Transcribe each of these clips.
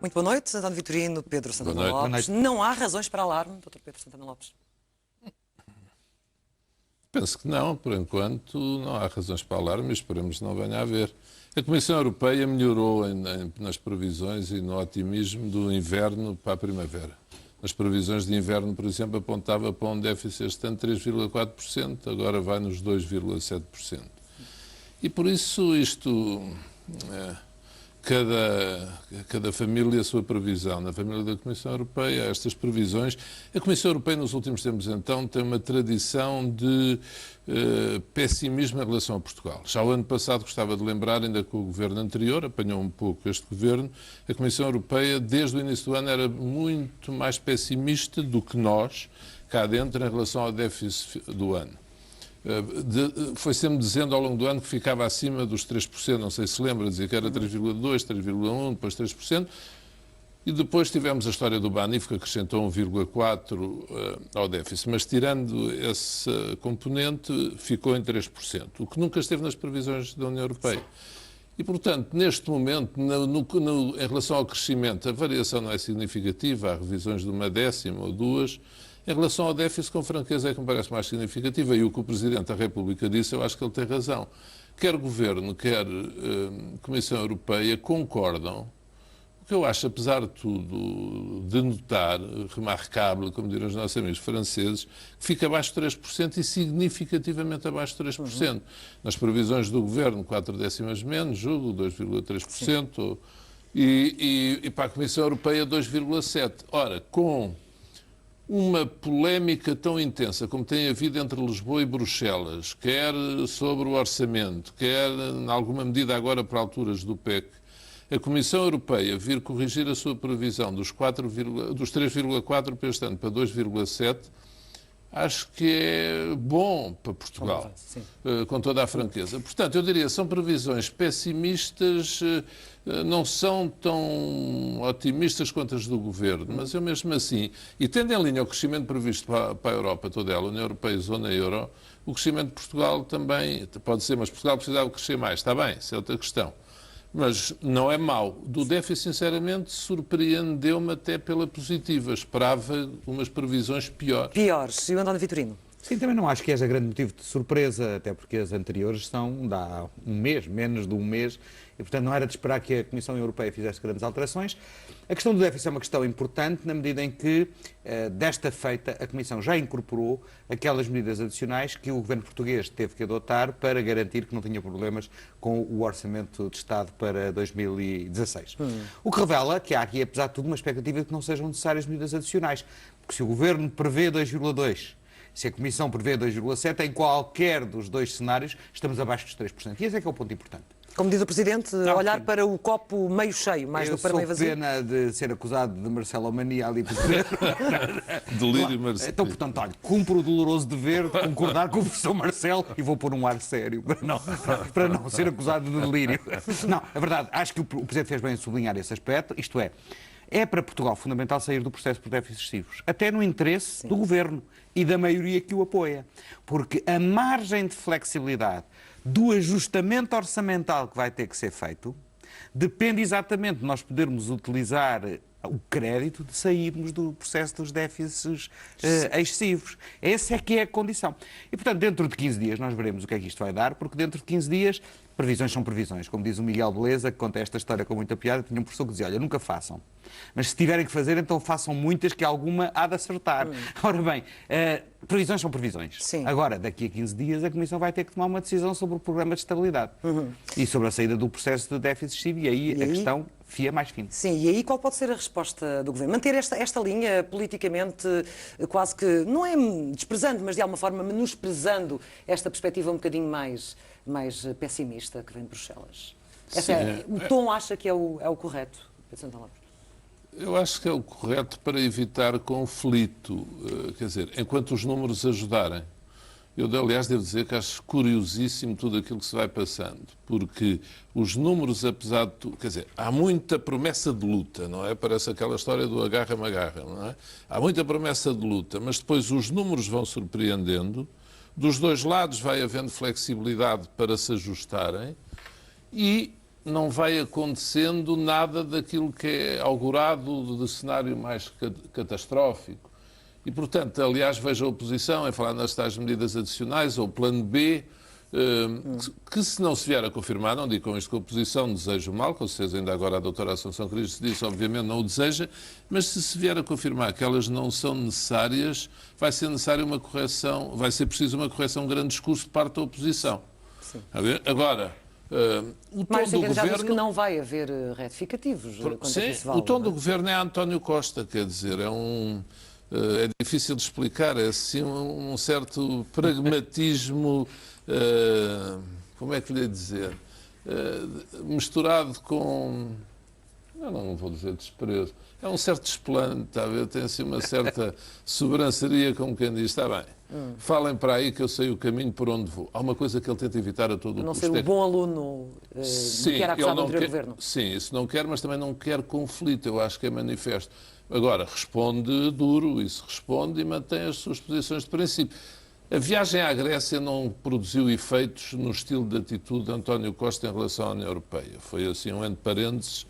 Muito boa noite, António Vitorino, Pedro Santana Lopes. Não há razões para alarme, Dr. Pedro Santana Lopes? Penso que não, por enquanto não há razões para alarme e esperemos que não venha a haver. A Comissão Europeia melhorou nas previsões e no otimismo do inverno para a primavera. Nas previsões de inverno, por exemplo, apontava para um déficit este ano de 3,4%, agora vai nos 2,7%. E por isso isto... Cada família a sua previsão. Na família da Comissão Europeia, estas previsões... A Comissão Europeia, nos últimos tempos, então, tem uma tradição de pessimismo em relação a Portugal. Já o ano passado, gostava de lembrar, ainda que o governo anterior apanhou um pouco este governo, a Comissão Europeia, desde o início do ano, era muito mais pessimista do que nós, cá dentro, em relação ao déficit do ano. Foi sempre dizendo ao longo do ano que ficava acima dos 3%, não sei se lembra, dizia que era 3,2%, 3,1%, depois 3%, e depois tivemos a história do Banif, que acrescentou 1,4% ao déficit, mas tirando esse componente, ficou em 3%, o que nunca esteve nas previsões da União Europeia. E, portanto, neste momento, em relação ao crescimento, a variação não é significativa, há revisões de 1/10 ou 2%. Em relação ao déficit, com franqueza, é que me parece mais significativa. E o que o Presidente da República disse, eu acho que ele tem razão. Quer Governo, quer Comissão Europeia concordam, o que eu acho, apesar de tudo, de notar, remarcável, como dirão os nossos amigos franceses, que fica abaixo de 3% e significativamente abaixo de 3%. Nas previsões do Governo, 0,4 menos, julgo, 2,3%, e para a Comissão Europeia, 2,7%. Ora, com uma polémica tão intensa como tem havido entre Lisboa e Bruxelas, quer sobre o orçamento, quer, em alguma medida agora para alturas do PEC, a Comissão Europeia vir corrigir a sua previsão dos 3,4% para este ano para 2,7%, acho que é bom para Portugal, com toda a franqueza. Portanto, eu diria, são previsões pessimistas, não são tão otimistas quanto as do Governo, mas eu mesmo assim, e tendo em linha o crescimento previsto para a Europa toda ela, União Europeia e Zona Euro, o crescimento de Portugal também, pode ser, mas Portugal precisava crescer mais, está bem, isso é outra questão. Mas não é mau. Do déficit, sinceramente, surpreendeu-me até pela positiva. Esperava umas previsões piores. Piores. E o António Vitorino? Sim, também não acho que haja grande motivo de surpresa, até porque as anteriores são de há um mês, menos de um mês, e portanto não era de esperar que a Comissão Europeia fizesse grandes alterações. A questão do déficit é uma questão importante, na medida em que, desta feita, a Comissão já incorporou aquelas medidas adicionais que o governo português teve que adotar para garantir que não tinha problemas com o orçamento de Estado para 2016. O que revela que há aqui, apesar de tudo, uma expectativa de que não sejam necessárias medidas adicionais, porque se o governo prevê 2,2%, se a Comissão prevê 2,7%, em qualquer dos dois cenários estamos abaixo dos 3%. E esse é que é o ponto importante. Como diz o Presidente, olhar para o copo meio cheio, mais do que para meio vazio. Eu sou pena de ser acusado de Marcelomania ali por Delírio Marcelo. Então, portanto, olha, cumpro o doloroso dever de concordar com o professor Marcelo e vou pôr um ar sério para não ser acusado de delírio. Não, a verdade, acho que o Presidente fez bem em sublinhar esse aspecto, isto é para Portugal fundamental sair do processo por déficits excessivos, até no interesse do Governo e da maioria que o apoia, porque a margem de flexibilidade do ajustamento orçamental que vai ter que ser feito depende exatamente de nós podermos utilizar o crédito de sairmos do processo dos déficits excessivos. Essa é que é a condição. E, portanto, dentro de 15 dias nós veremos o que é que isto vai dar, porque dentro de 15 dias previsões são previsões. Como diz o Miguel Beleza, que conta esta história com muita piada, tinha um professor que dizia, olha, nunca façam. Mas se tiverem que fazer, então façam muitas, que alguma há de acertar. Ora bem, previsões são previsões. Sim. Agora, daqui a 15 dias, a Comissão vai ter que tomar uma decisão sobre o programa de estabilidade e sobre a saída do processo de déficit excessivo, e aí a questão fia mais fina. Sim, e aí qual pode ser a resposta do Governo? Manter esta linha politicamente quase que, não é desprezando, mas de alguma forma menosprezando esta perspectiva um bocadinho mais pessimista que vem de Bruxelas. O tom acha que é o correto, Pedro Santana Lopes? Eu acho que é o correto para evitar conflito, quer dizer, enquanto os números ajudarem. Eu, aliás, devo dizer que acho curiosíssimo tudo aquilo que se vai passando, porque os números, apesar de tudo, quer dizer, há muita promessa de luta, não é? Parece aquela história do agarra-me, agarra, não é? Há muita promessa de luta, mas depois os números vão surpreendendo, dos dois lados vai havendo flexibilidade para se ajustarem e não vai acontecendo nada daquilo que é augurado de cenário mais catastrófico. E, portanto, aliás, vejo a oposição a falar nas tais medidas adicionais, ou plano B, que se não se vier a confirmar, não digo com isto que a oposição deseja o mal, com certeza ainda agora a doutora Assunção Cris disse, obviamente não o deseja, mas se vier a confirmar que elas não são necessárias, vai ser necessária uma correção, vai ser preciso uma correção, um grande discurso de parte da oposição. Sim. Agora, o tom Mas do já disse governo... que não vai haver retificativos. Sim, o tom do governo é António Costa, quer dizer, é difícil de explicar, é assim um certo pragmatismo, como é que lhe ia dizer, misturado com, eu não vou dizer desprezo, é um certo desplante, está a ver? Tem assim uma certa sobranceria, como quem diz, está bem, falem para aí que eu sei o caminho por onde vou. Há uma coisa que ele tenta evitar a todo o custo. Não ser o bom aluno que era acusado do anterior governo. Sim, isso não quer, mas também não quer conflito, eu acho que é manifesto. Agora, responde duro, isso responde e mantém as suas posições de princípio. A viagem à Grécia não produziu efeitos no estilo de atitude de António Costa em relação à União Europeia. Foi assim um entre parênteses,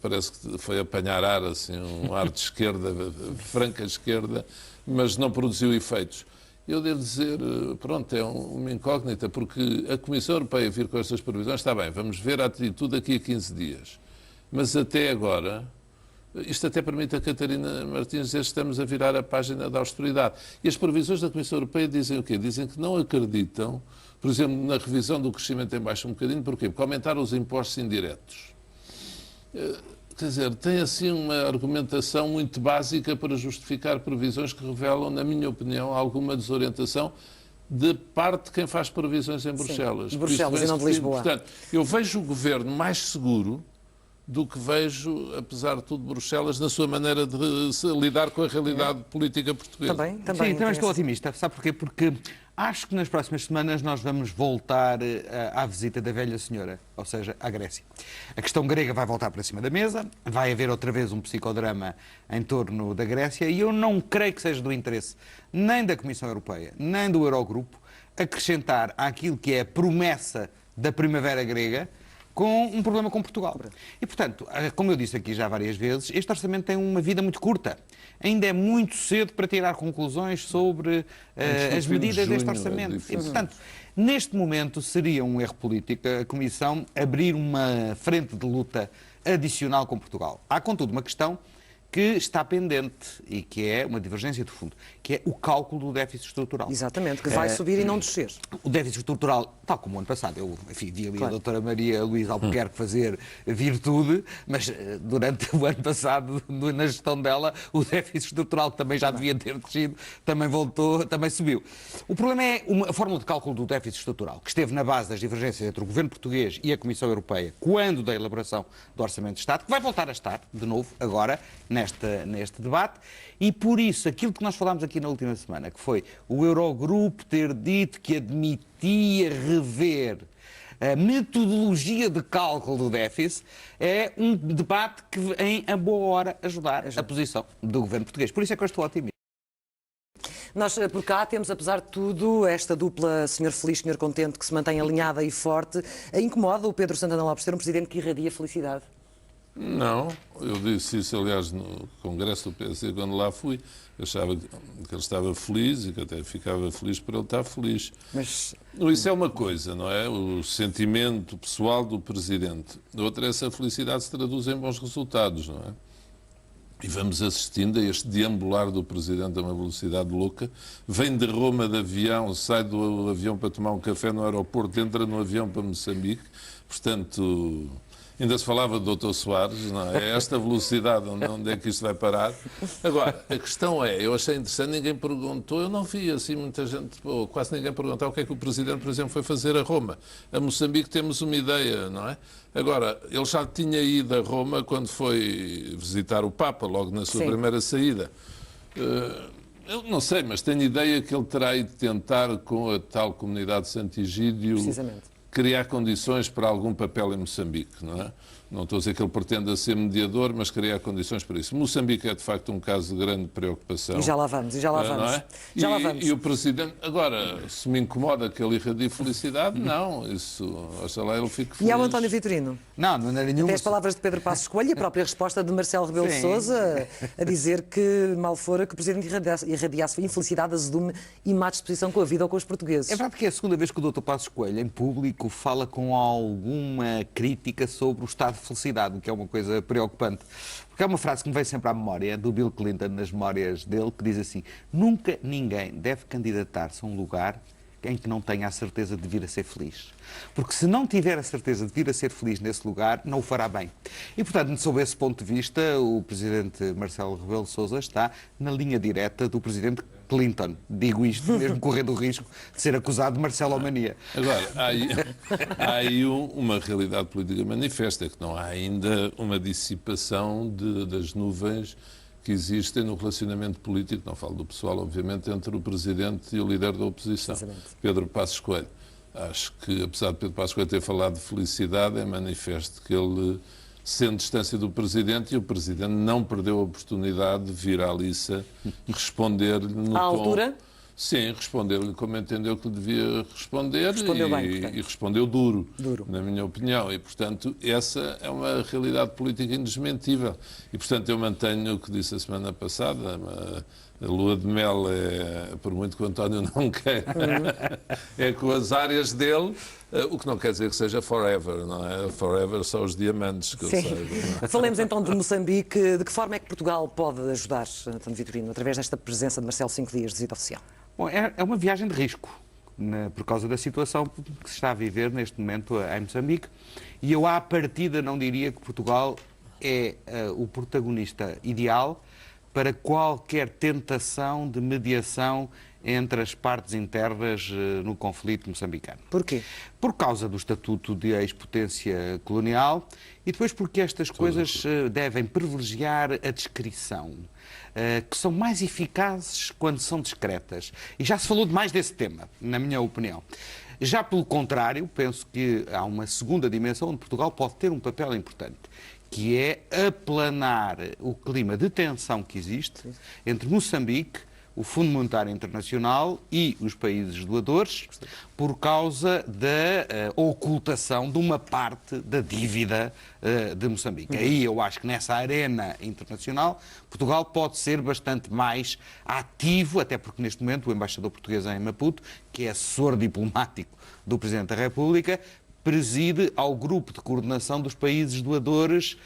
parece que foi apanhar ar, assim, um ar de esquerda, franca esquerda, mas não produziu efeitos. Eu devo dizer, pronto, é uma incógnita, porque a Comissão Europeia vir com estas previsões, está bem, vamos ver a atitude daqui a 15 dias. Mas até agora... Isto até permite a Catarina Martins dizer que estamos a virar a página da austeridade. E as previsões da Comissão Europeia dizem o quê? Dizem que não acreditam, por exemplo, na revisão do crescimento em baixo um bocadinho. Porquê? Porque aumentaram os impostos indiretos. Quer dizer, tem assim uma argumentação muito básica para justificar previsões que revelam, na minha opinião, alguma desorientação de parte de quem faz previsões em Bruxelas. Sim, de Bruxelas e não de Lisboa. Portanto, eu vejo o governo mais seguro do que vejo, apesar de tudo, Bruxelas na sua maneira de lidar com a realidade política portuguesa. Também Sim, também estou otimista. Sabe porquê? Porque acho que nas próximas semanas nós vamos voltar à visita da velha senhora, ou seja, à Grécia. A questão grega vai voltar para cima da mesa, vai haver outra vez um psicodrama em torno da Grécia e eu não creio que seja do interesse nem da Comissão Europeia, nem do Eurogrupo acrescentar àquilo que é a promessa da primavera grega com um problema com Portugal. E, portanto, como eu disse aqui já várias vezes, este orçamento tem uma vida muito curta. Ainda é muito cedo para tirar conclusões sobre as medidas deste orçamento. E, portanto, neste momento seria um erro político a Comissão abrir uma frente de luta adicional com Portugal. Há, contudo, uma questão que está pendente e que é uma divergência de fundo, que é o cálculo do déficit estrutural. Exatamente, que vai subir e não descer. O déficit estrutural, tal como o ano passado, eu vi ali a doutora Maria Luísa Albuquerque fazer virtude, mas durante o ano passado, na gestão dela, o déficit estrutural, que também já devia ter descido, também voltou, também subiu. O problema é a fórmula de cálculo do déficit estrutural, que esteve na base das divergências entre o governo português e a Comissão Europeia, quando da elaboração do Orçamento de Estado, que vai voltar a estar, de novo, agora, neste debate, e por isso, aquilo que nós falámos aqui na última semana, que foi o Eurogrupo ter dito que admitia rever a metodologia de cálculo do déficit, é um debate que vem a boa hora ajudar a posição do governo português. Por isso é que eu estou otimista. Nós, por cá, temos, apesar de tudo, esta dupla senhor feliz, senhor contente, que se mantém alinhada e forte. Incomoda o Pedro Santana Lopes ter um presidente que irradia felicidade? Não, eu disse isso, aliás, no Congresso do PSD, quando lá fui. Achava que ele estava feliz e que até ficava feliz por ele estar feliz. Mas... Isso é uma coisa, não é? O sentimento pessoal do Presidente. Outra é se a felicidade se traduz em bons resultados, não é? E vamos assistindo a este deambular do Presidente a uma velocidade louca. Vem de Roma de avião, sai do avião para tomar um café no aeroporto, entra no avião para Moçambique. Portanto... Ainda se falava do Dr. Soares, não é? Esta velocidade, onde é que isto vai parar? Agora, a questão é, eu achei interessante, ninguém perguntou, eu não vi assim muita gente, quase ninguém perguntou o que é que o Presidente, por exemplo, foi fazer a Roma. A Moçambique temos uma ideia, não é? Agora, ele já tinha ido a Roma quando foi visitar o Papa, logo na sua primeira saída. Eu não sei, mas tenho ideia que ele terá ido tentar com a tal comunidade de Santigídio criar condições para algum papel em Moçambique, não é? Não estou a dizer que ele pretenda ser mediador, mas criar condições para isso. Moçambique é, de facto, um caso de grande preocupação. E já lá vamos, Não é? Já lá vamos. E o Presidente... Agora, se me incomoda que ele irradie felicidade, não. Isso, oxalá ele fique feliz. E ao António Vitorino? Não, de maneira nenhuma. Até as palavras de Pedro Passos Coelho e a própria resposta de Marcelo Rebelo de Sim. Sousa a dizer que mal fora que o Presidente irradiasse infelicidade, azedume e má disposição com a vida ou com os portugueses. É verdade que é a segunda vez que o Dr. Passos Coelho, em público, fala com alguma crítica sobre o estado de felicidade, o que é uma coisa preocupante. Porque é uma frase que me vem sempre à memória, do Bill Clinton, nas memórias dele, que diz assim: nunca ninguém deve candidatar-se a um lugar em que não tenha a certeza de vir a ser feliz. Porque se não tiver a certeza de vir a ser feliz nesse lugar, não o fará bem. E, portanto, sob esse ponto de vista, o Presidente Marcelo Rebelo de Sousa está na linha direta do Presidente Clinton. Digo isto mesmo correndo o risco de ser acusado de Marcelomania. Agora, há aí uma realidade política manifesta, que não há ainda uma dissipação das nuvens que existem no relacionamento político, não falo do pessoal, obviamente, entre o Presidente e o líder da oposição, Pedro Passos Coelho. Acho que, apesar de Pedro Passos Coelho ter falado de felicidade, é manifesto que ele sente distância do Presidente e o Presidente não perdeu a oportunidade de vir à liça responder-lhe no tom... À altura? Sim, responder-lhe como entendeu que lhe devia responder. Respondeu bem, portanto. E respondeu duro, Duro, na minha opinião. E, portanto, essa é uma realidade política indesmentível. E, portanto, eu mantenho o que disse a semana passada. A lua de mel é, por muito que o António não queira, é com as áreas dele, o que não quer dizer que seja forever, não é? Forever são os diamantes, que eu Sim. sei. Falemos então de Moçambique. De que forma é que Portugal pode ajudar, António Vitorino, através desta presença de Marcelo 5 dias de visita oficial? Bom, é uma viagem de risco, por causa da situação que se está a viver neste momento em Moçambique. E eu, à partida, não diria que Portugal é o protagonista ideal para qualquer tentação de mediação entre as partes internas no conflito moçambicano. Porquê? Por causa do estatuto de ex-potência colonial e depois porque estas coisas devem privilegiar a descrição, que são mais eficazes quando são discretas. E já se falou demais desse tema, na minha opinião. Já pelo contrário, penso que há uma segunda dimensão onde Portugal pode ter um papel importante, que é aplanar o clima de tensão que existe entre Moçambique, o Fundo Monetário Internacional e os países doadores por causa da ocultação de uma parte da dívida de Moçambique. Aí eu acho que nessa arena internacional Portugal pode ser bastante mais ativo, até porque neste momento o embaixador português em Maputo, que é assessor diplomático do Presidente da República, preside ao grupo de coordenação dos países doadores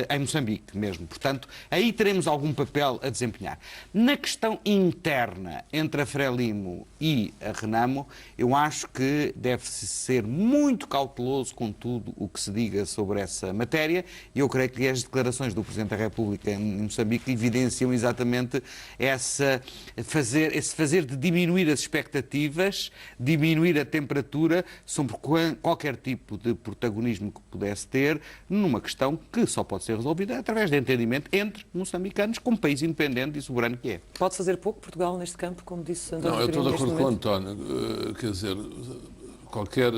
em Moçambique mesmo. Portanto, aí teremos algum papel a desempenhar. Na questão interna entre a Frelimo e a Renamo, eu acho que deve-se ser muito cauteloso com tudo o que se diga sobre essa matéria e eu creio que as declarações do Presidente da República em Moçambique evidenciam exatamente esse fazer de diminuir as expectativas, diminuir a temperatura sobre qualquer tipo de protagonismo que pudesse ter numa questão que só pode ser resolvida através de entendimento entre moçambicanos como país independente e soberano que é. Pode fazer pouco Portugal neste campo, como disse António Não, eu estou de Vitorino, acordo com o neste António. Quer dizer, qualquer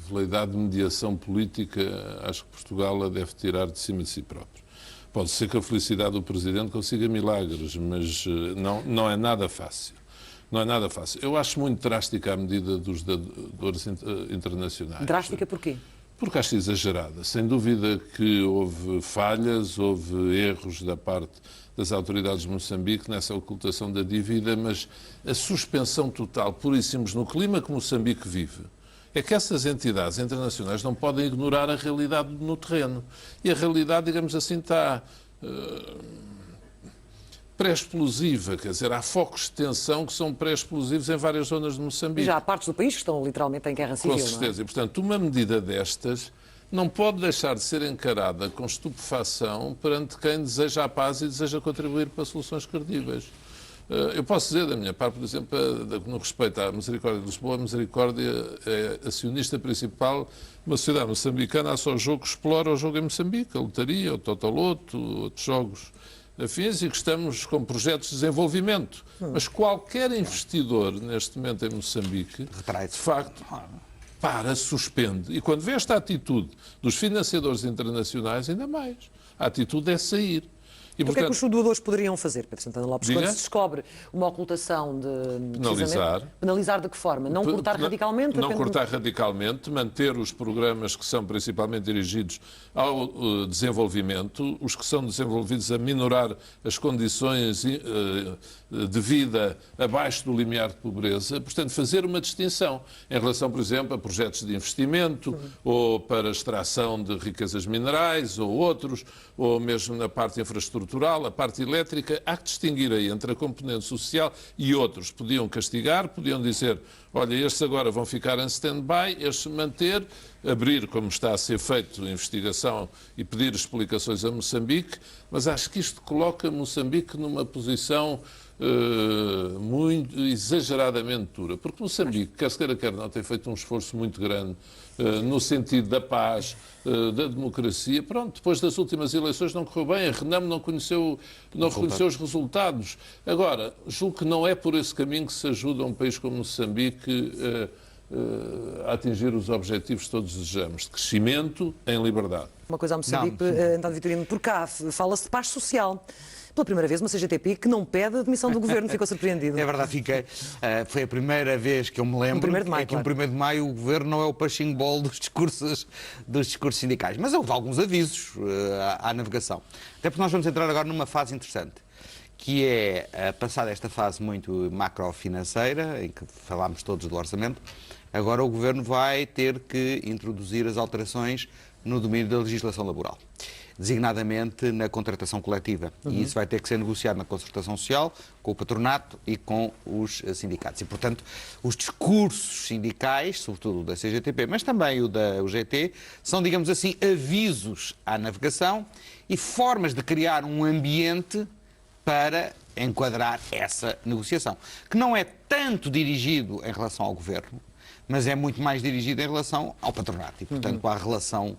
veleidade de mediação política, acho que Portugal a deve tirar de cima de si próprio. Pode ser que a felicidade do Presidente consiga milagres, mas não é nada fácil. Não é nada fácil. Eu acho muito drástica a medida dos dadores internacionais. Drástica porquê? Porque acho exagerada. Sem dúvida que houve falhas, houve erros da parte das autoridades de Moçambique nessa ocultação da dívida, mas a suspensão total, pura e simples, no clima que Moçambique vive, é que essas entidades internacionais não podem ignorar a realidade no terreno. E a realidade, digamos assim, está pré-explosiva, quer dizer, há focos de tensão que são pré-explosivos em várias zonas de Moçambique. Já há partes do país que estão literalmente em guerra civil, Com certeza. E, portanto, uma medida destas não pode deixar de ser encarada com estupefação perante quem deseja a paz e deseja contribuir para soluções credíveis. Eu posso dizer, da minha parte, por exemplo, no respeito à Misericórdia de Lisboa, a Misericórdia é acionista principal de uma sociedade moçambicana, há só jogo que explora o jogo em Moçambique, a lotaria, o Totoloto, outros jogos afins, e que estamos com projetos de desenvolvimento. Mas qualquer investidor, neste momento em Moçambique, de facto, para, suspende. E quando vê esta atitude dos financiadores internacionais, ainda mais. A atitude é sair. E, O que é que os doadores poderiam fazer, Pedro Santana Lopes, Diga? quando se descobre uma ocultação de... Penalizar. Penalizar de que forma? Não cortar radicalmente? Não apenas- cortar radicalmente, manter os programas que são principalmente dirigidos ao desenvolvimento, os que são desenvolvidos a minorar as condições de vida abaixo do limiar de pobreza, portanto, fazer uma distinção em relação, por exemplo, a projetos de investimento, ou para extração de riquezas minerais, ou outros, ou mesmo na parte infraestrutural, a parte elétrica. Há que distinguir aí entre a componente social e outros. Podiam castigar, podiam dizer, olha, estes agora vão ficar em stand-by, estes manter, abrir, como está a ser feito, investigação e pedir explicações a Moçambique, mas acho que isto coloca Moçambique numa posição muito exageradamente dura, porque Moçambique, quer se queira, quer não, tem feito um esforço muito grande no sentido da paz, da democracia. Pronto, depois das últimas eleições não correu bem, a Renamo não reconheceu os resultados. Agora, julgo que não é por esse caminho que se ajuda um país como Moçambique a atingir os objetivos que todos desejamos, de crescimento em liberdade. Uma coisa a Moçambique, António Vitorino, por cá fala-se de paz social. Pela primeira vez, uma CGTP que não pede a demissão do governo, ficou surpreendido. É verdade, fiquei. Foi a primeira vez que eu me lembro 1º de maio, que no claro. 1º de maio o governo não é o punching ball dos discursos sindicais. Mas houve alguns avisos à navegação. Até porque nós vamos entrar agora numa fase interessante, que é, passada esta fase muito macrofinanceira, em que falámos todos do orçamento, agora o governo vai ter que introduzir as alterações no domínio da legislação laboral, designadamente na contratação coletiva. E isso vai ter que ser negociado na concertação social, com o patronato e com os sindicatos. E, portanto, os discursos sindicais, sobretudo o da CGTP, mas também o da UGT, são, digamos assim, avisos à navegação e formas de criar um ambiente para enquadrar essa negociação, que não é tanto dirigido em relação ao governo, mas é muito mais dirigido em relação ao patronato e, portanto, à relação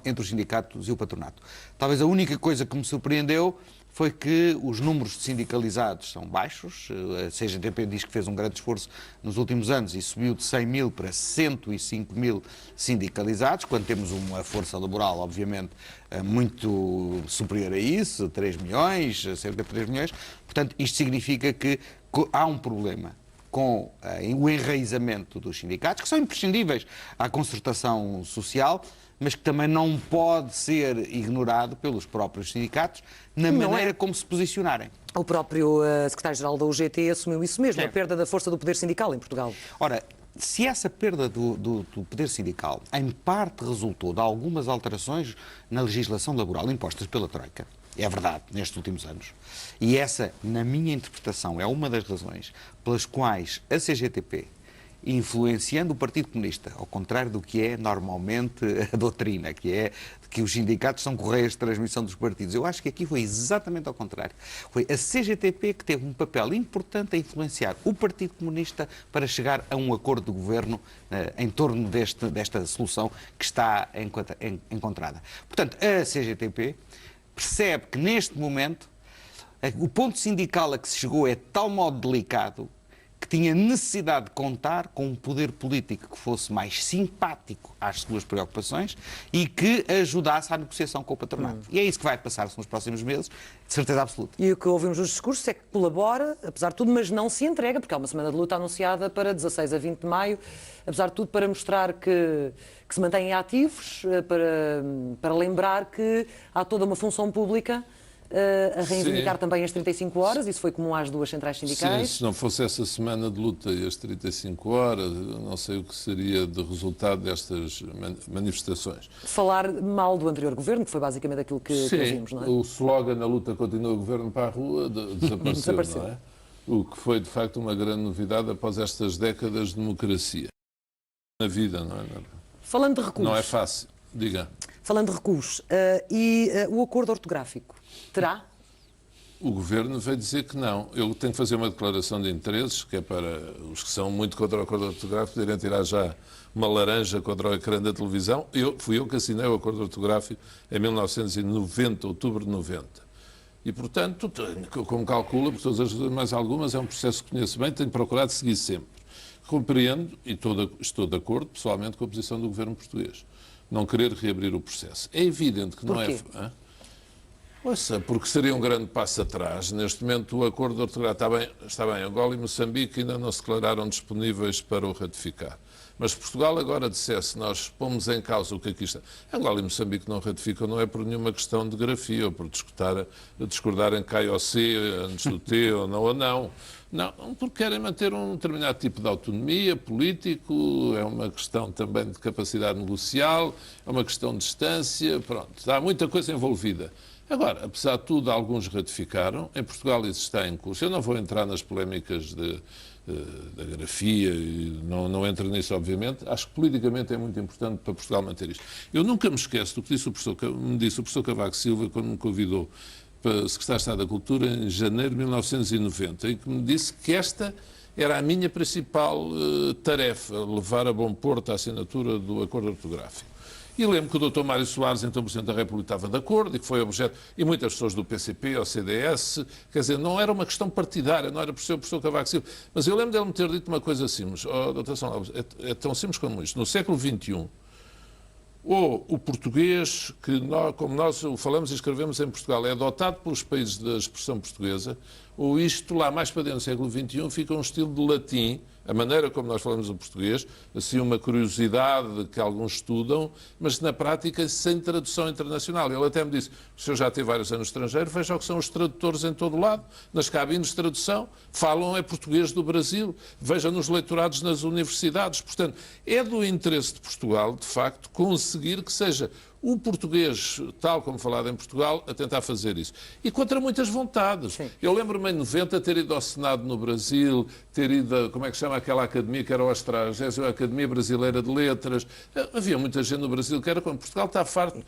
entre os sindicatos e o patronato. Talvez a única coisa que me surpreendeu foi que os números de sindicalizados são baixos. A CGTP diz que fez um grande esforço nos últimos anos e subiu de 100 mil para 105 mil sindicalizados, quando temos uma força laboral, obviamente, muito superior a isso, 3 milhões, cerca de 3 milhões. Portanto, isto significa que há um problema com o enraizamento dos sindicatos, que são imprescindíveis à concertação social, mas que também não pode ser ignorado pelos próprios sindicatos na maneira como se posicionarem. O próprio secretário-geral da UGT assumiu isso mesmo, a perda da força do poder sindical em Portugal. Ora, se essa perda do poder sindical em parte resultou de algumas alterações na legislação laboral impostas pela Troika, é verdade, nestes últimos anos, e essa, na minha interpretação, é uma das razões pelas quais a CGTP, influenciando o Partido Comunista, ao contrário do que é normalmente a doutrina, que é que os sindicatos são correias de transmissão dos partidos. Eu acho que aqui foi exatamente ao contrário. Foi a CGTP que teve um papel importante a influenciar o Partido Comunista para chegar a um acordo de governo em torno desta solução que está encontrada. Portanto, a CGTP percebe que neste momento o ponto sindical a que se chegou é de tal modo delicado que tinha necessidade de contar com um poder político que fosse mais simpático às suas preocupações e que ajudasse à negociação com o patronato. E é isso que vai passar-se nos próximos meses, de certeza absoluta. E o que ouvimos nos discursos é que colabora, apesar de tudo, mas não se entrega, porque há uma semana de luta anunciada para 16 a 20 de maio, apesar de tudo para mostrar que se mantêm ativos, para lembrar que há toda uma função pública a reivindicar também as 35 horas, isso foi comum às duas centrais sindicais. Sim, se não fosse essa semana de luta e as 35 horas, não sei o que seria de resultado destas manifestações. Falar mal do anterior governo, que foi basicamente aquilo que ouvimos, não é? O slogan "a luta continua, o governo para a rua" desapareceu, não é? O que foi, de facto, uma grande novidade após estas décadas de democracia. Na vida, não é? Falando de recursos. Não é fácil. Diga. Falando de recursos, o acordo ortográfico terá? O Governo veio dizer que não. Eu tenho que fazer uma declaração de interesses, que é para os que são muito contra o acordo ortográfico poderem tirar já uma laranja contra o ecrã da televisão. Fui eu que assinei o acordo ortográfico em 1990, outubro de 90. E, portanto, como calcula, por todas as mais algumas, é um processo que conheço bem, tenho procurado seguir sempre. Compreendo e estou de acordo, pessoalmente, com a posição do governo português. Não querer reabrir o processo. É evidente que não é... Ouça, porque seria um grande passo atrás. Neste momento, o acordo ortográfico está bem. Angola e Moçambique ainda não se declararam disponíveis para o ratificar. Mas se Portugal agora dissesse, nós pomos em causa o que aqui está. Angola e Moçambique não ratificam, não é por nenhuma questão de grafia, ou por discordarem K ou C antes do T ou não. Não, porque querem manter um determinado tipo de autonomia político, é uma questão também de capacidade negocial, é uma questão de distância, pronto. Há muita coisa envolvida. Agora, apesar de tudo, alguns ratificaram. Em Portugal isso está em curso. Eu não vou entrar nas polémicas da grafia, e não entro nisso, obviamente. Acho que politicamente é muito importante para Portugal manter isto. Eu nunca me esqueço do que me disse o professor Cavaco Silva quando me convidou para Secretário de Estado da Cultura em janeiro de 1990, e que me disse que esta era a minha principal tarefa, levar a bom porto a assinatura do acordo ortográfico. E lembro que o Dr. Mário Soares, então Presidente da República, estava de acordo e que foi objeto, e muitas pessoas do PCP ou CDS, quer dizer, não era uma questão partidária, não era por ser o professor Cavaco Silva, mas eu lembro dele me ter dito uma coisa assim, Dr. São Lopes, é tão simples como isto. No século XXI, ou o português, como nós o falamos e escrevemos em Portugal, é adotado pelos países da expressão portuguesa, ou isto lá mais para dentro do século XXI fica um estilo de latim, a maneira como nós falamos o português, assim uma curiosidade que alguns estudam, mas na prática sem tradução internacional. Ele até me disse, o senhor já teve vários anos no estrangeiro, veja o que são os tradutores em todo o lado, nas cabines de tradução, falam português do Brasil, veja nos leitorados nas universidades. Portanto, é do interesse de Portugal, de facto, conseguir que seja o português, tal como falado em Portugal, a tentar fazer isso. E contra muitas vontades. Sim. Eu lembro-me em 90 ter ido ao Senado no Brasil, ter ido, como é que chama aquela academia, que era a 30ª Academia Brasileira de Letras. Havia muita gente no Brasil que era quando Portugal está farto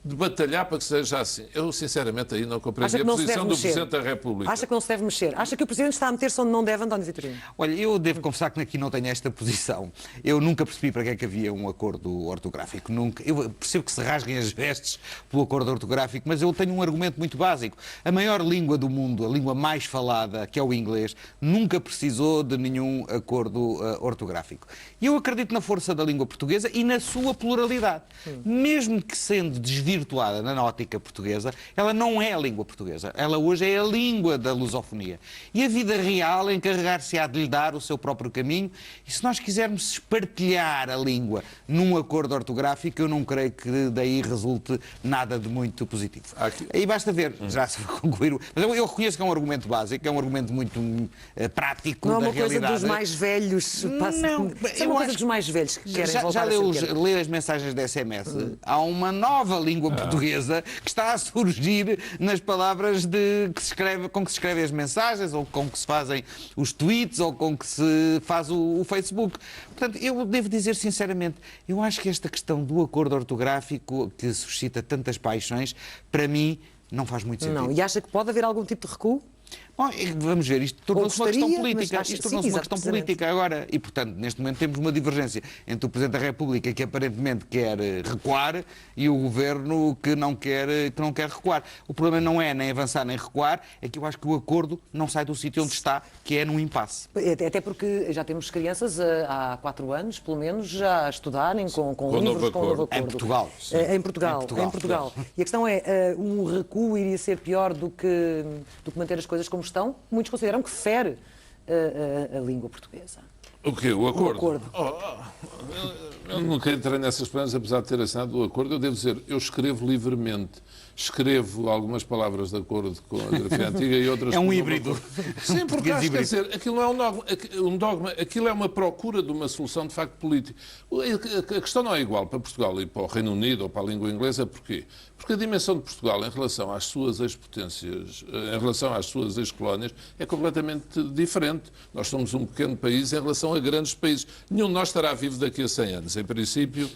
de batalhar para que seja assim. Eu, sinceramente, aí não compreendi a posição do Presidente da República. Acha que não se deve mexer? Acha que o Presidente está a meter-se onde não deve, António Vitorino? Olha, eu devo confessar que aqui não tenho esta posição. Eu nunca percebi para que é que havia um acordo ortográfico. Nunca. Eu percebo que se rasguem as vestes pelo acordo ortográfico, mas eu tenho um argumento muito básico. A maior língua do mundo, a língua mais falada, que é o inglês, nunca precisou de nenhum acordo ortográfico. E eu acredito na força da língua portuguesa e na sua pluralidade. Mesmo que sendo desvirtuada na ótica portuguesa, ela não é a língua portuguesa. Ela hoje é a língua da lusofonia. E a vida real encarregar-se-á de lhe dar o seu próprio caminho. E se nós quisermos espartilhar a língua num acordo ortográfico, eu não creio que daí resulte nada de muito positivo. Aí basta ver, já se vai concluir, mas eu reconheço que é um argumento básico, é um argumento muito prático da realidade. Não é uma coisa dos mais velhos. Não, é uma coisa dos mais velhos que querem voltar a ser. Lê as mensagens da SMS. Há uma nova língua portuguesa que está a surgir nas palavras com que se escrevem as mensagens, ou com que se fazem os tweets, ou com que se faz o Facebook. Portanto, eu devo dizer sinceramente, eu acho que esta questão do acordo ortográfico que suscita tantas paixões, para mim, não faz muito sentido. Não. E acha que pode haver algum tipo de recuo? Bom, vamos ver, isto tornou-se uma questão política. Isto tornou-se uma questão precisamente. política agora. E, portanto, neste momento temos uma divergência entre o Presidente da República, que aparentemente quer recuar, e o Governo que não quer recuar. O problema não é nem avançar nem recuar, é que eu acho que o acordo não sai do sítio onde está, que é num impasse. Até porque já temos crianças há 4 anos, pelo menos, já a estudarem com livros com o novo acordo. Em Portugal. Em Portugal. E a questão é, um recuo iria ser pior do que manter as coisas como estão? Muitos consideram que fere a língua portuguesa. O quê? O acordo? O acordo. Eu nunca entrei nessas planos, apesar de ter assinado o acordo. Eu devo dizer, eu escrevo livremente. Escrevo algumas palavras de acordo com a grafia antiga e outras... É um híbrido. Sim, porque acho, quer dizer, aquilo não é um dogma, aquilo é uma procura de uma solução de facto política. A questão não é igual para Portugal e para o Reino Unido ou para a língua inglesa. Porquê? Porque a dimensão de Portugal em relação às suas ex-potências, em relação às suas ex-colónias, é completamente diferente. Nós somos um pequeno país em relação a grandes países. Nenhum de nós estará vivo daqui a 100 anos. Em princípio,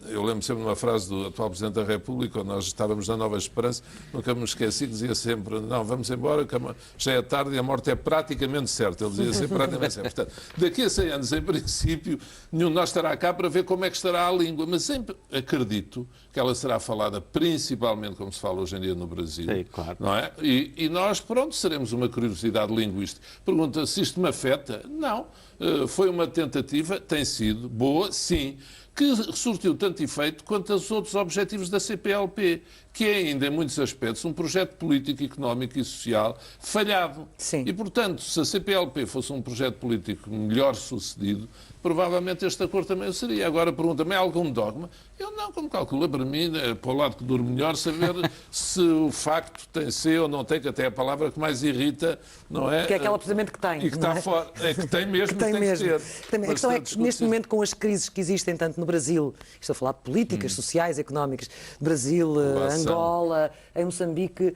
eu lembro sempre de uma frase do atual Presidente da República, quando nós estávamos na Nova Esperança, nunca me esqueci, dizia sempre, não, vamos embora, que já é tarde e a morte é praticamente certa. Ele dizia sempre praticamente certa. Portanto, daqui a 100 anos, em princípio, nenhum de nós estará cá para ver como é que estará a língua, mas sempre acredito que ela será falada principalmente como se fala hoje em dia no Brasil. Sim, claro. Não é? E nós, pronto, seremos uma curiosidade linguística. Pergunta se isto me afeta? Não. Não. Foi uma tentativa, tem sido boa, sim, que surtiu tanto efeito quanto os outros objetivos da CPLP, que é ainda, em muitos aspectos, um projeto político, económico e social falhado. Sim. E, portanto, se a CPLP fosse um projeto político melhor sucedido, provavelmente este acordo também o seria. Agora, pergunta-me, é algum dogma? Eu não, como calcula, para mim, é para o lado que durmo melhor, saber se o facto tem C ou não tem, que até é a palavra que mais irrita, não é? Que é aquela precisamente que tem. E que está fora. É que tem mesmo, que tem mesmo. que ter. A questão é que, neste momento, com as crises que existem tanto no Brasil, estou a falar de políticas, sociais, económicas, Brasil, Angola, em Moçambique,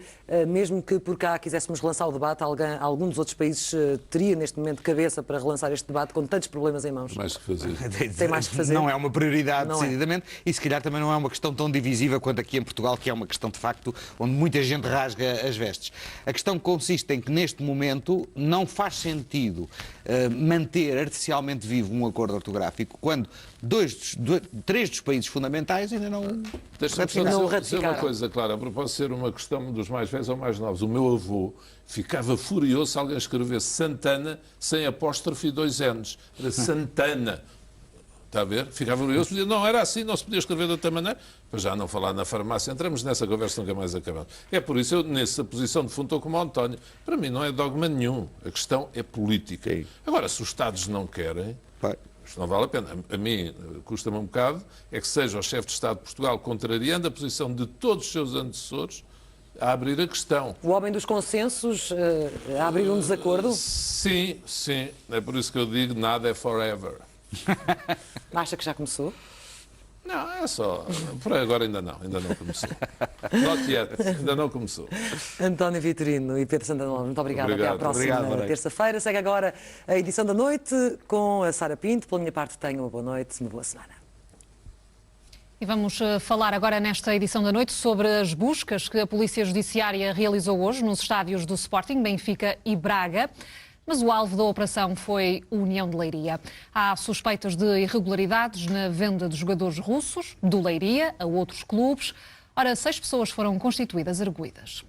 mesmo que por cá quiséssemos relançar o debate, algum dos outros países teria neste momento cabeça para relançar este debate com tantos problemas em mãos. Mais que fazer. Tem mais que fazer. Não é uma prioridade, Não é. decididamente, e se calhar também não é uma questão tão divisiva quanto aqui em Portugal, que é uma questão de facto onde muita gente rasga as vestes. A questão consiste em que neste momento não faz sentido manter artificialmente vivo um acordo ortográfico quando três dos países fundamentais ainda não Deixa-me só dizer uma ratificaram. coisa, Clara, a propósito de ser uma questão dos mais velhos ou mais novos. O meu avô ficava furioso se alguém escrevesse Santana sem apóstrofe e 2 N's. Era Santana. Está a ver? Ficava furioso, dizia, não, era assim, não se podia escrever de outra maneira. Para já não falar na farmácia, entramos nessa conversa, nunca mais acabamos. É por isso, eu, nessa posição de fundo, estou como o António. Para mim não é dogma nenhum. A questão é política. Sim. Agora, se os Estados não querem, vai. isto não vale a pena. A mim custa-me um bocado é que seja o chefe de Estado de Portugal, contrariando a posição de todos os seus antecessores, a abrir a questão. O homem dos consensos a abrir um desacordo? Sim, sim. É por isso que eu digo, nada é forever. Acha que já começou? Não, é só... Por agora ainda não começou. Not yet, ainda não começou. António Vitorino e Pedro Santana Lopes, muito obrigado. Até à próxima Obrigado, terça-feira. Segue agora a edição da noite com a Sara Pinto. Pela minha parte, tenham uma boa noite, uma boa semana. E vamos falar agora nesta edição da noite sobre as buscas que a Polícia Judiciária realizou hoje nos estádios do Sporting, Benfica e Braga. Mas o alvo da operação foi a União de Leiria. Há suspeitas de irregularidades na venda de jogadores russos, do Leiria, a outros clubes. Ora, 6 pessoas foram constituídas arguidas.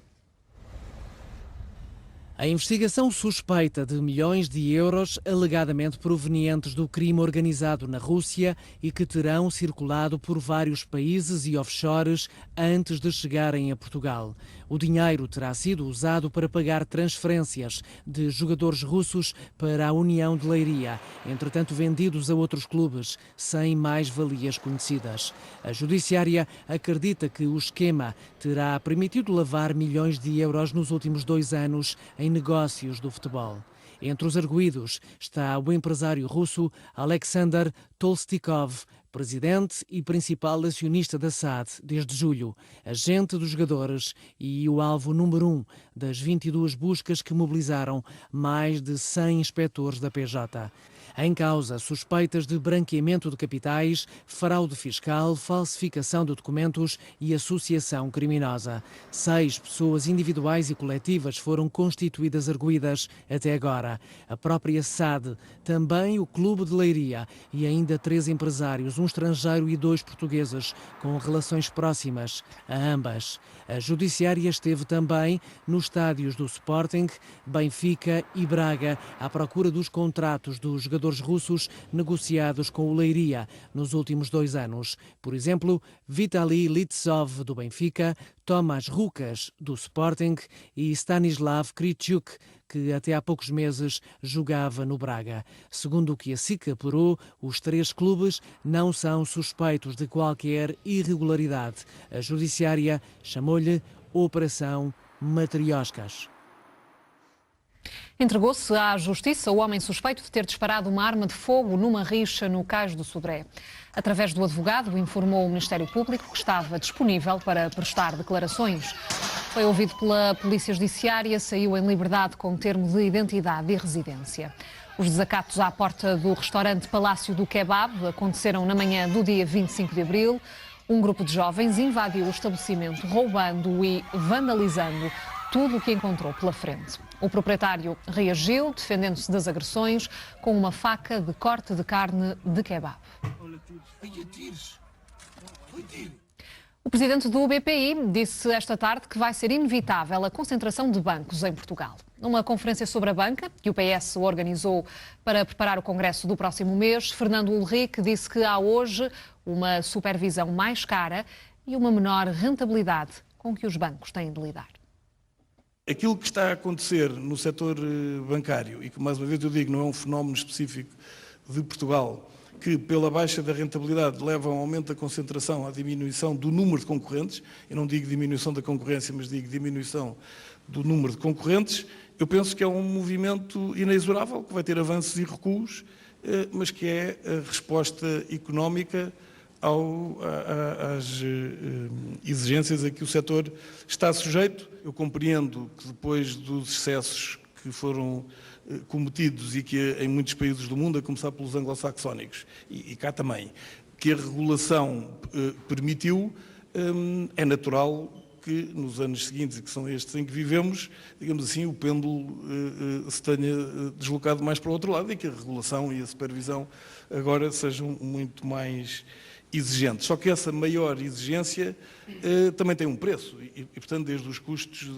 A investigação suspeita de milhões de euros alegadamente provenientes do crime organizado na Rússia e que terão circulado por vários países e offshores antes de chegarem a Portugal. O dinheiro terá sido usado para pagar transferências de jogadores russos para a União de Leiria, entretanto vendidos a outros clubes, sem mais-valias conhecidas. A Judiciária acredita que o esquema terá permitido lavar milhões de euros nos últimos 2 anos em negócios do futebol. Entre os arguidos está o empresário russo Alexander Tolstikov, presidente e principal acionista da SAD desde julho, agente dos jogadores e o alvo número 1 das 22 buscas que mobilizaram mais de 100 inspectores da PJ. Em causa, suspeitas de branqueamento de capitais, fraude fiscal, falsificação de documentos e associação criminosa. 6 pessoas individuais e coletivas foram constituídas arguidas até agora. A própria SAD, também o Clube de Leiria e ainda 3 empresários, um estrangeiro e 2 portugueses, com relações próximas a ambas. A Judiciária esteve também nos estádios do Sporting, Benfica e Braga à procura dos contratos dos jogadores russos negociados com o Leiria nos últimos 2 anos. Por exemplo, Vitaly Litsov, do Benfica, Tomáš Rukas, do Sporting e Stanislav Kričuk, que até há poucos meses jogava no Braga. Segundo o que a SIC apurou, os 3 clubes não são suspeitos de qualquer irregularidade. A Judiciária chamou-lhe Operação Matrioscas. Entregou-se à Justiça o homem suspeito de ter disparado uma arma de fogo numa rixa no Cais do Sodré. Através do advogado, informou o Ministério Público que estava disponível para prestar declarações. Foi ouvido pela Polícia Judiciária, saiu em liberdade com termo de identidade e residência. Os desacatos à porta do restaurante Palácio do Kebab aconteceram na manhã do dia 25 de abril. Um grupo de jovens invadiu o estabelecimento, roubando e vandalizando tudo o que encontrou pela frente. O proprietário reagiu, defendendo-se das agressões, com uma faca de corte de carne de kebab. O presidente do BPI disse esta tarde que vai ser inevitável a concentração de bancos em Portugal. Numa conferência sobre a banca, que o PS organizou para preparar o congresso do próximo mês, Fernando Ulrich disse que há hoje uma supervisão mais cara e uma menor rentabilidade com que os bancos têm de lidar. Aquilo que está a acontecer no setor bancário, e que mais uma vez eu digo, não é um fenómeno específico de Portugal, que pela baixa da rentabilidade leva a um aumento da concentração, à diminuição do número de concorrentes, eu não digo diminuição da concorrência, mas digo diminuição do número de concorrentes, eu penso que é um movimento inexorável, que vai ter avanços e recuos, mas que é a resposta económica às exigências a que o setor está sujeito. Eu compreendo que depois dos excessos que foram cometidos e que em muitos países do mundo, a começar pelos anglo-saxónicos e cá também, que a regulação permitiu, é natural que nos anos seguintes, e que são estes em que vivemos, digamos assim, o pêndulo se tenha deslocado mais para o outro lado e que a regulação e a supervisão agora sejam muito mais exigentes. Só que essa maior exigência também tem um preço e, portanto, desde os custos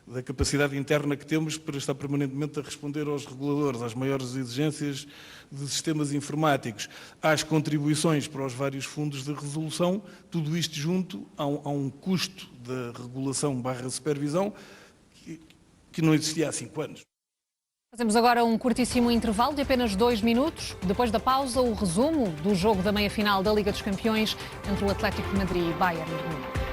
da capacidade interna que temos para estar permanentemente a responder aos reguladores, às maiores exigências de sistemas informáticos, às contribuições para os vários fundos de resolução, tudo isto junto a um custo da regulação/supervisão que não existia há 5 anos. Fazemos agora um curtíssimo intervalo de apenas 2 minutos. Depois da pausa, o resumo do jogo da meia-final da Liga dos Campeões entre o Atlético de Madrid e Bayern de Munique.